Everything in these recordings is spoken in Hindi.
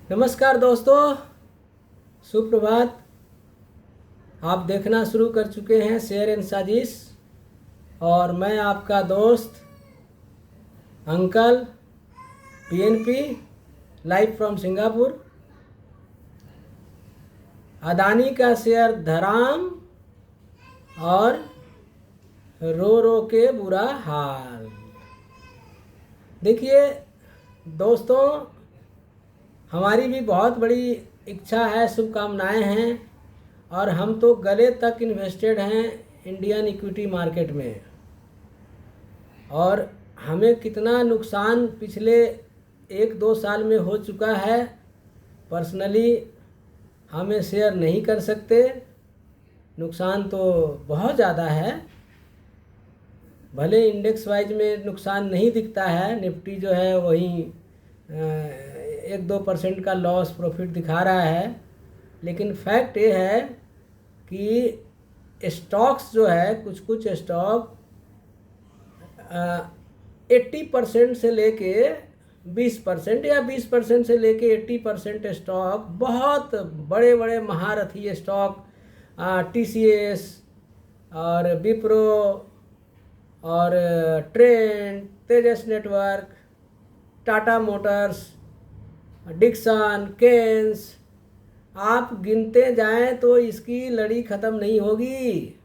नमस्कार दोस्तों, सुप्रभात। आप देखना शुरू कर चुके हैं शेयर एंड साजिश और मैं आपका दोस्त uncle PNP live from Singapore. Adani का शेयर धराम और रो रो के बुरा हाल। देखिए दोस्तों, हमारी भी बहुत बड़ी इच्छा है, शुभकामनाएं हैं और हम तो गले तक इन्वेस्टेड हैं इंडियन इक्विटी मार्केट में। और हमें कितना नुकसान पिछले 1-2 साल में हो चुका है, पर्सनली हमें शेयर नहीं कर सकते। नुकसान तो बहुत ज़्यादा है। भले इंडेक्स वाइज में नुकसान नहीं दिखता है, निफ्टी जो है वही 1-2% का लॉस प्रॉफिट दिखा रहा है, लेकिन फैक्ट ये है कि स्टॉक्स जो है, कुछ कुछ स्टॉक 80% से लेके 20% या 20% से लेके 80% स्टॉक, बहुत बड़े बड़े महारथी स्टॉक, TCS और विप्रो और ट्रेंड, तेजस नेटवर्क, टाटा मोटर्स, डिक्सन, केन्स, आप गिनते जाएं तो इसकी लड़ी ख़त्म नहीं होगी।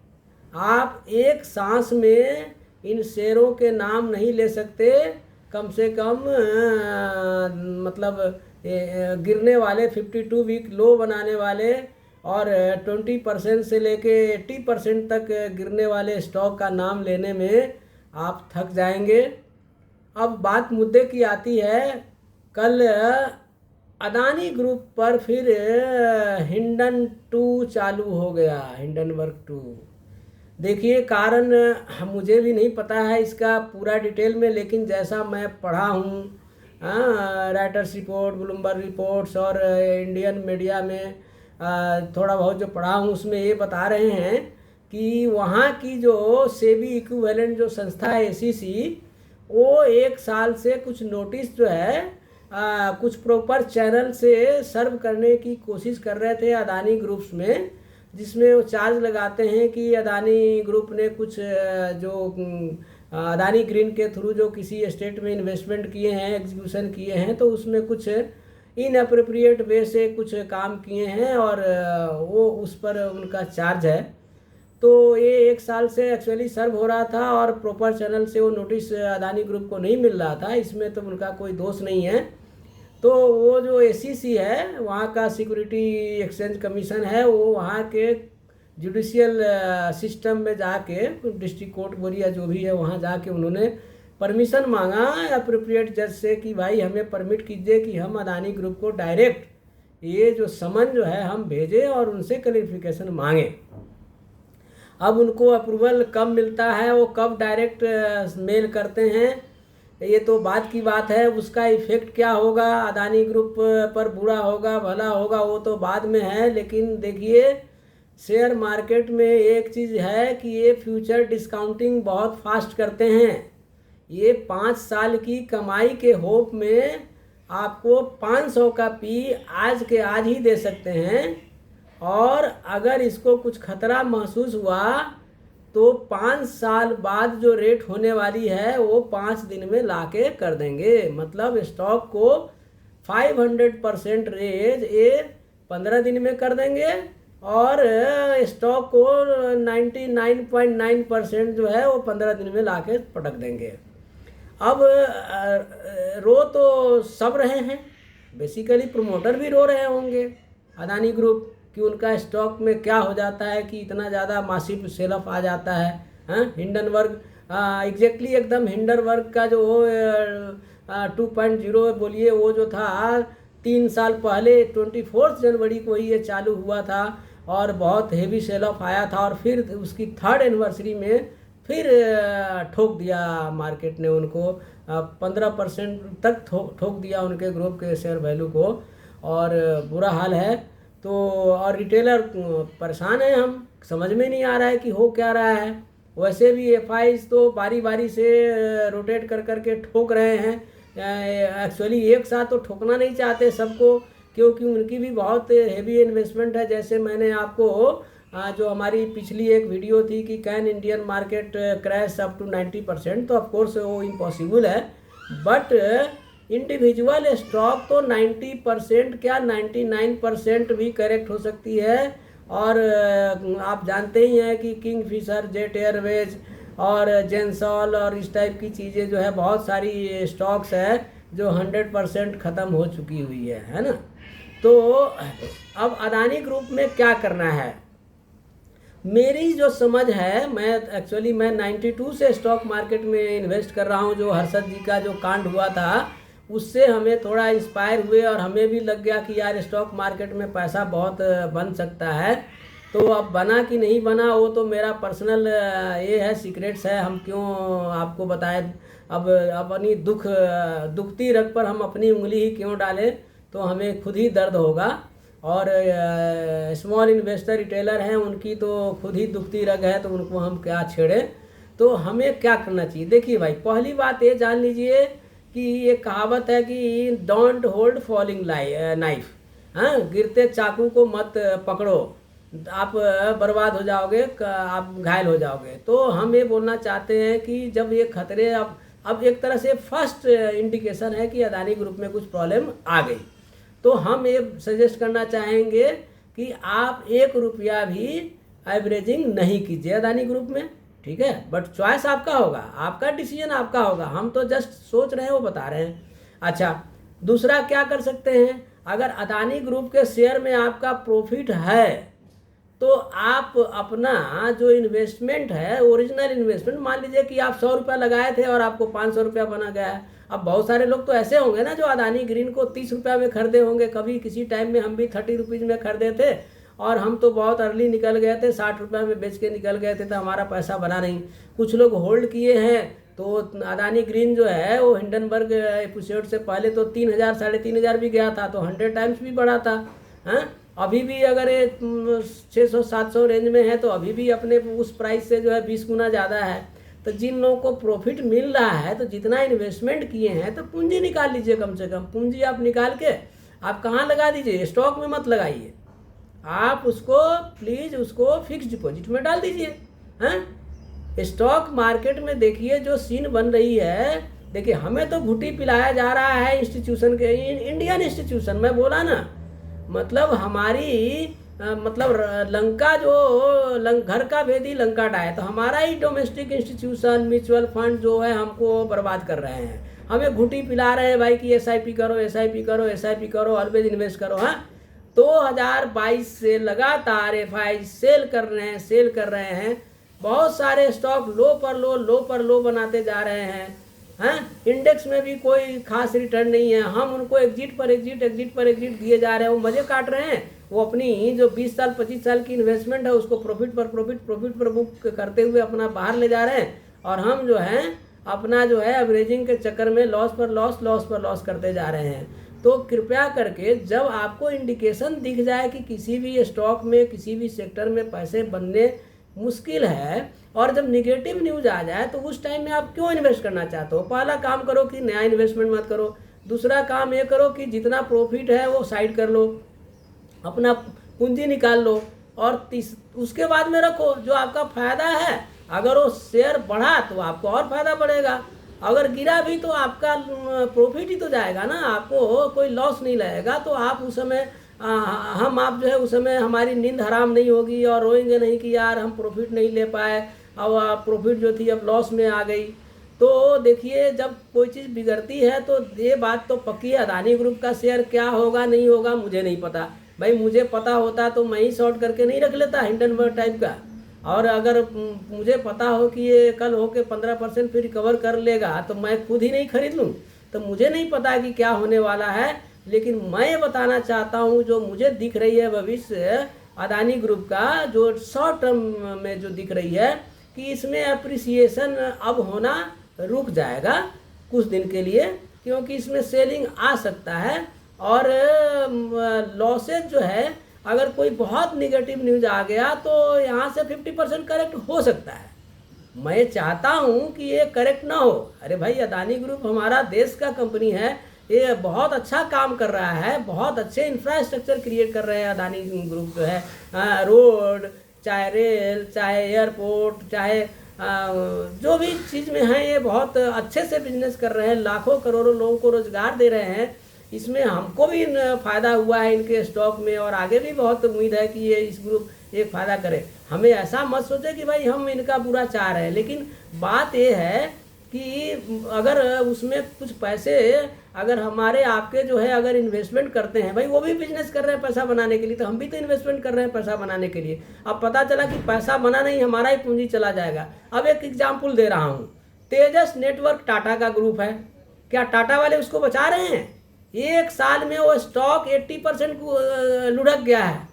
आप एक सांस में इन शेयरों के नाम नहीं ले सकते। कम से कम गिरने वाले 52 वीक लो बनाने वाले और 20% से लेके 80% तक गिरने वाले स्टॉक का नाम लेने में आप थक जाएंगे। अब बात मुद्दे की आती है। कल अदानी ग्रुप पर फिर हिंडन 2 चालू हो गया, हिंडनबर्ग 2। देखिए, कारण मुझे भी नहीं पता है इसका पूरा डिटेल में, लेकिन जैसा मैं पढ़ा हूँ राइटर्स रिपोर्ट, ब्लूमबर्ग रिपोर्ट्स और इंडियन मीडिया में थोड़ा बहुत जो पढ़ा हूँ, उसमें ये बता रहे हैं कि वहाँ की जो सेबी इक्विवेलेंट जो संस्था है ACC, वो 1 साल से कुछ नोटिस जो है कुछ प्रॉपर चैनल से सर्व करने की कोशिश कर रहे थे अदानी ग्रुप्स में, जिसमें वो चार्ज लगाते हैं कि अदानी ग्रुप ने कुछ जो अदानी ग्रीन के थ्रू जो किसी स्टेट में इन्वेस्टमेंट किए हैं, एग्जीक्यूशन किए हैं, तो उसमें कुछ इनअप्रोप्रिएट वे से कुछ काम किए हैं और वो उस पर उनका चार्ज है। तो ये 1 साल से एक्चुअली सर्व हो रहा था और प्रॉपर चैनल से वो नोटिस अदानी ग्रुप को नहीं मिल रहा था। इसमें तो उनका कोई दोष नहीं है। तो वो जो ACC है, वहाँ का सिक्योरिटी एक्सचेंज कमीशन है, वो वहाँ के जुडिशियल सिस्टम में जाके, डिस्ट्रिक्ट कोर्ट बोलिए या जो भी है, वहाँ जाके उन्होंने परमिशन मांगा अप्रोप्रिएट जज से कि भाई हमें परमिट कीजिए कि हम अदानी ग्रुप को डायरेक्ट ये जो समन जो है हम भेजें और उनसे क्लैरिफिकेशन मांगें। अब उनको अप्रूवल कब मिलता है, वो कब डायरेक्ट मेल करते हैं, ये तो बात की बात है। उसका इफेक्ट क्या होगा, अदानी ग्रुप पर बुरा होगा भला होगा, वो तो बाद में है। लेकिन देखिए, शेयर मार्केट में एक चीज़ है कि ये फ्यूचर डिस्काउंटिंग बहुत फास्ट करते हैं। ये 5 साल की कमाई के होप में आपको 500 का पी आज के आज ही दे सकते हैं, और अगर इसको कुछ खतरा महसूस हुआ तो 5 साल बाद जो रेट होने वाली है वो 5 दिन में लाके कर देंगे। मतलब स्टॉक को 500% रेज ये 15 दिन में कर देंगे और स्टॉक को 99.9% जो है वो 15 दिन में लाके पटक देंगे। अब रो तो सब रहे हैं, बेसिकली प्रमोटर भी रो रहे होंगे अदानी ग्रुप कि उनका स्टॉक में क्या हो जाता है कि इतना ज़्यादा मासिव सेल ऑफ आ जाता है। हिंडनबर्ग एग्जैक्टली एकदम हिंडनबर्ग का जो 2.0 बोलिए, वो जो था 3 साल पहले 24 जनवरी को ही ये चालू हुआ था और बहुत हेवी सेल ऑफ आया था, और फिर उसकी 3rd एनिवर्सरी में फिर ठोक दिया मार्केट ने उनको, 15% तक ठोक दिया उनके ग्रुप के शेयर वैल्यू को, और बुरा हाल है। तो और रिटेलर परेशान है, हम समझ में नहीं आ रहा है कि हो क्या रहा है। वैसे भी FIs तो बारी बारी से रोटेट कर कर के ठोक रहे हैं। एक्चुअली एक साथ तो ठोकना नहीं चाहते सबको, क्योंकि उनकी भी बहुत हेवी इन्वेस्टमेंट है। जैसे मैंने आपको जो हमारी पिछली एक वीडियो थी कि can Indian market crash up to 90%, तो ऑफकोर्स वो इम्पॉसिबल है, बट इंडिविजुअल स्टॉक तो 90% क्या 99% भी करेक्ट हो सकती है। और आप जानते ही हैं कि किंगफिशर, जेट एयरवेज और जेंसॉल और इस टाइप की चीज़ें जो है, बहुत सारी स्टॉक्स है जो 100% ख़त्म हो चुकी हुई है ना। तो अब अदानी ग्रुप में क्या करना है, मेरी जो समझ है, मैं 92 से स्टॉक मार्केट में इन्वेस्ट कर रहा हूँ। जो हर्षद जी का जो कांड हुआ था उससे हमें थोड़ा इंस्पायर हुए और हमें भी लग गया कि यार स्टॉक मार्केट में पैसा बहुत बन सकता है। तो अब बना कि नहीं बना वो तो मेरा पर्सनल ये है, सीक्रेट्स है, हम क्यों आपको बताएं। अब अपनी दुखती रग पर हम अपनी उंगली ही क्यों डालें, तो हमें खुद ही दर्द होगा। और स्मॉल इन्वेस्टर रिटेलर हैं, उनकी तो खुद ही दुखती रग है, तो उनको हम क्या छेड़ें। तो हमें क्या करना चाहिए, देखिए भाई, पहली बात ये जान लीजिए कि ये कहावत है कि डोंट होल्ड फॉलिंग नाइफ, हाँ, गिरते चाकू को मत पकड़ो, आप बर्बाद हो जाओगे, आप घायल हो जाओगे। तो हम ये बोलना चाहते हैं कि जब ये खतरे अब एक तरह से फर्स्ट इंडिकेशन है कि अदानी ग्रुप में कुछ प्रॉब्लम आ गई, तो हम ये सजेस्ट करना चाहेंगे कि आप 1 रुपया भी एवरेजिंग नहीं कीजिए अदानी ग्रुप में, ठीक है। बट चॉइस आपका होगा, आपका डिसीजन आपका होगा, हम तो जस्ट सोच रहे हैं, वो बता रहे हैं। अच्छा, दूसरा क्या कर सकते हैं, अगर अदानी ग्रुप के शेयर में आपका प्रॉफिट है तो आप अपना जो इन्वेस्टमेंट है, ओरिजिनल इन्वेस्टमेंट, मान लीजिए कि आप 100 रुपया लगाए थे और आपको 500 रुपया बना गया है। अब बहुत सारे लोग तो ऐसे होंगे ना जो अदानी ग्रीन को 30 रुपया में खरीदे होंगे, कभी किसी टाइम में हम भी 30 रुपीज़ में खरीदे थे और हम तो बहुत अर्ली निकल गए थे, 60 रुपया में बेच के निकल गए थे, तो हमारा पैसा बना नहीं। कुछ लोग होल्ड किए हैं, तो अदानी ग्रीन जो है वो हिंडनबर्ग एपिसोड से पहले तो 3000 3,500 भी गया था, तो 100 टाइम्स भी बढ़ा था। हाँ, अभी भी अगर ये 600-700 रेंज में है तो अभी भी अपने उस प्राइस से जो है 20 गुना ज़्यादा है। तो जिन लोगों को प्रॉफिट मिल रहा है, तो जितना इन्वेस्टमेंट किए हैं तो पूंजी निकाल लीजिए, कम से कम पूंजी आप निकाल के आप कहाँ लगा दीजिए, स्टॉक में मत लगाइए, आप उसको प्लीज़ उसको फिक्स डिपॉजिट में डाल दीजिए। हाँ, स्टॉक मार्केट में देखिए जो सीन बन रही है, देखिए हमें तो घुटी पिलाया जा रहा है इंस्टीट्यूशन के, इंडियन इंस्टीट्यूशन, मैं बोला ना, मतलब हमारी मतलब लंका जो घर का भेदी लंका डाहे, तो हमारा ही डोमेस्टिक इंस्टीट्यूशन, म्यूचुअल फंड जो है हमको बर्बाद कर रहे हैं, हमें घुटी पिला रहे हैं भाई कि SIP करो, SIP करो, SIP करो, ऑलवेज इन्वेस्ट करो। हाँ, 2022 से लगातार FI सेल कर रहे हैं, बहुत सारे स्टॉक लो पर लो बनाते जा रहे हैं। हैं, इंडेक्स में भी कोई खास रिटर्न नहीं है, हम उनको एग्जिट पर एग्जिट दिए जा रहे हैं, वो मजे काट रहे हैं, वो अपनी जो 20 साल 25 साल की इन्वेस्टमेंट है उसको प्रॉफिट पर बुक करते हुए अपना बाहर ले जा रहे हैं, और हम जो हैं अपना जो है एवरेजिंग के चक्कर में लॉस पर लॉस करते जा रहे हैं। तो कृपया करके जब आपको इंडिकेशन दिख जाए कि किसी भी स्टॉक में, किसी भी सेक्टर में पैसे बनने मुश्किल है, और जब निगेटिव न्यूज आ जाए, तो उस टाइम में आप क्यों इन्वेस्ट करना चाहते हो। पहला काम करो कि नया इन्वेस्टमेंट मत करो, दूसरा काम ये करो कि जितना प्रॉफिट है वो साइड कर लो, अपना पूंजी निकाल लो, और उसके बाद में रखो जो आपका फायदा है। अगर वो शेयर बढ़ा तो आपको और फायदा बढ़ेगा, अगर गिरा भी तो आपका प्रॉफिट ही तो जाएगा ना, आपको कोई लॉस नहीं लगेगा। तो आप उस समय आप जो है उस समय हमारी नींद हराम नहीं होगी और रोएंगे नहीं कि यार हम प्रॉफिट नहीं ले पाए, अब प्रॉफिट जो थी अब लॉस में आ गई। तो देखिए, जब कोई चीज़ बिगड़ती है तो ये बात तो पक्की है, अदानी ग्रुप का शेयर क्या होगा नहीं होगा मुझे नहीं पता भाई, मुझे पता होता तो मैं ही शॉर्ट करके नहीं रख लेता हिंडनबर्ग टाइप का। और अगर मुझे पता हो कि ये कल होके 15% फिर रिकवर कर लेगा तो मैं खुद ही नहीं खरीद लूँ। तो मुझे नहीं पता कि क्या होने वाला है, लेकिन मैं ये बताना चाहता हूँ जो मुझे दिख रही है भविष्य अदानी ग्रुप का, जो शॉर्ट टर्म में जो दिख रही है कि इसमें अप्रिसिएशन अब होना रुक जाएगा कुछ दिन के लिए, क्योंकि इसमें सेलिंग आ सकता है। और लॉसेज जो है, अगर कोई बहुत निगेटिव न्यूज आ गया तो यहाँ से 50% करेक्ट हो सकता है। मैं चाहता हूँ कि ये करेक्ट ना हो। अरे भाई, अदानी ग्रुप हमारा देश का कंपनी है, ये बहुत अच्छा काम कर रहा है, बहुत अच्छे इंफ्रास्ट्रक्चर क्रिएट कर रहे हैं अदानी ग्रुप जो है। रोड, चाहे रेल, चाहे एयरपोर्ट, चाहे जो भी चीज़ में है, ये बहुत अच्छे से बिजनेस कर रहे हैं, लाखों करोड़ों लोगों को रोजगार दे रहे हैं। इसमें हमको भी फ़ायदा हुआ है इनके स्टॉक में, और आगे भी बहुत उम्मीद है कि ये इस ग्रुप एक फ़ायदा करे। हमें ऐसा मत सोचे कि भाई हम इनका बुरा चाह रहे हैं, लेकिन बात ये है कि अगर उसमें कुछ पैसे अगर हमारे आपके जो है अगर इन्वेस्टमेंट करते हैं, भाई वो भी बिजनेस कर रहे हैं पैसा बनाने के लिए, तो हम भी तो इन्वेस्टमेंट कर रहे हैं पैसा बनाने के लिए। अब पता चला कि पैसा बना नहीं, हमारा ही पूंजी चला जाएगा। अब एक एग्जाम्पल दे रहा हूँ, तेजस नेटवर्क टाटा का ग्रुप है, क्या टाटा वाले उसको बचा रहे हैं? एक साल में वो स्टॉक 80% लुढ़क गया है।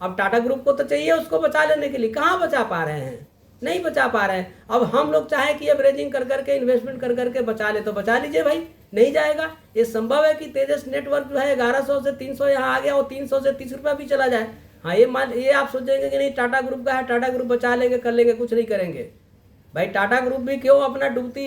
अब टाटा ग्रुप को तो चाहिए उसको बचा लेने के लिए, कहाँ बचा पा रहे हैं? नहीं बचा पा रहे हैं। अब हम लोग चाहे कि एवरेजिंग कर करके इन्वेस्टमेंट कर करके बचा ले, तो बचा लीजिए भाई, नहीं जाएगा। ये संभव है कि तेजस नेटवर्क जो है 1100 से 300 यहाँ आ गया, और 300 से 30 रुपया भी चला जाए। हाँ, ये आप सोचेंगे कि नहीं टाटा ग्रुप का है, टाटा ग्रुप बचा लेंगे, कर लेंगे, कुछ नहीं करेंगे भाई। टाटा ग्रुप भी क्यों अपना डूबती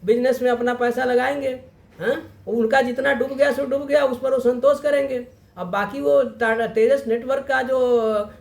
बिजनेस में अपना पैसा लगाएंगे? हाँ, उनका जितना डूब गया सो डूब गया, उस पर वो संतोष करेंगे। अब बाकी वो टाटा तेजस नेटवर्क का जो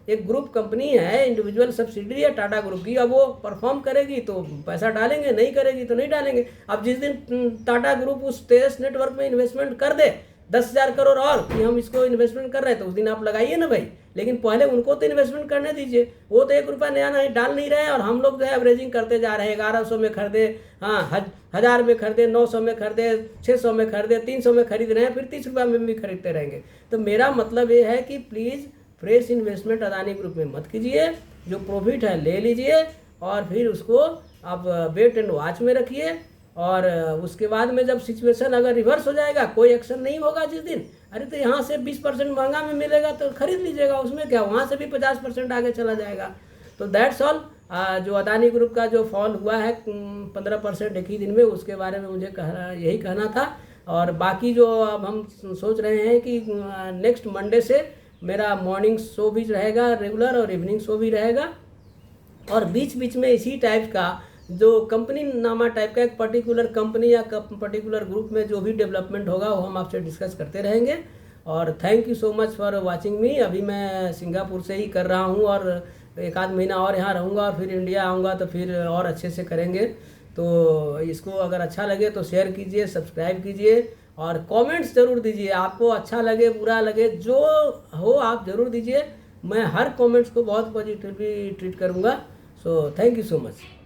एक ग्रुप कंपनी है, इंडिविजुअल सब्सिडरी है टाटा ग्रुप की, अब वो परफॉर्म करेगी तो पैसा डालेंगे, नहीं करेगी तो नहीं डालेंगे। अब जिस दिन टाटा ग्रुप उस तेजस नेटवर्क में इन्वेस्टमेंट कर दे 10,000 करोड़ और कि हम इसको इन्वेस्टमेंट कर रहे हैं, तो उस दिन आप लगाइए ना भाई। लेकिन पहले उनको तो इन्वेस्टमेंट करने दीजिए। वो तो 1 रुपया नया नहीं डाल नहीं रहे हैं, और हम लोग जो है एवरेजिंग करते जा रहे हैं। 1100 में खरीदे, हाँ 1000 में खरीदे, 900 में खरीदे, 600 में खरीदे, 300 में खरीद रहे हैं, फिर 30 रुपया में भी खरीदते रहेंगे। तो मेरा मतलब ये है कि please fresh investment Adani group में मत कीजिए। जो प्रॉफिट है ले लीजिए, और फिर उसको आप वेट एंड वॉच में रखिए। और उसके बाद में जब सिचुएशन अगर रिवर्स हो जाएगा, कोई एक्शन नहीं होगा जिस दिन, अरे तो यहाँ से 20% महंगा में मिलेगा तो खरीद लीजिएगा, उसमें क्या, वहाँ से भी 50% आगे चला जाएगा। तो दैट्स ऑल। जो अदानी ग्रुप का जो फॉल हुआ है 15% एक ही दिन में, उसके बारे में मुझे यही कहना था। और बाकी जो अब हम सोच रहे हैं कि नेक्स्ट मंडे से मेरा मॉर्निंग शो भी रहेगा रेगुलर, और इवनिंग शो भी रहेगा, और बीच बीच में इसी टाइप का जो कंपनी नामा टाइप का एक पर्टिकुलर कंपनी या पर्टिकुलर ग्रुप में जो भी डेवलपमेंट होगा वो हम आपसे डिस्कस करते रहेंगे। और thank you so much for watching me. अभी मैं सिंगापुर से ही कर रहा हूँ, और 1 आध महीना और यहाँ रहूँगा, और फिर इंडिया आऊँगा तो फिर और अच्छे से करेंगे। तो इसको अगर अच्छा लगे तो शेयर कीजिए, सब्सक्राइब कीजिए, और कमेंट्स ज़रूर दीजिए। आपको अच्छा लगे बुरा लगे जो हो आप ज़रूर दीजिए। मैं हर कमेंट्स को बहुत पॉजिटिवली ट्रीट करूँगा। So thank you so much.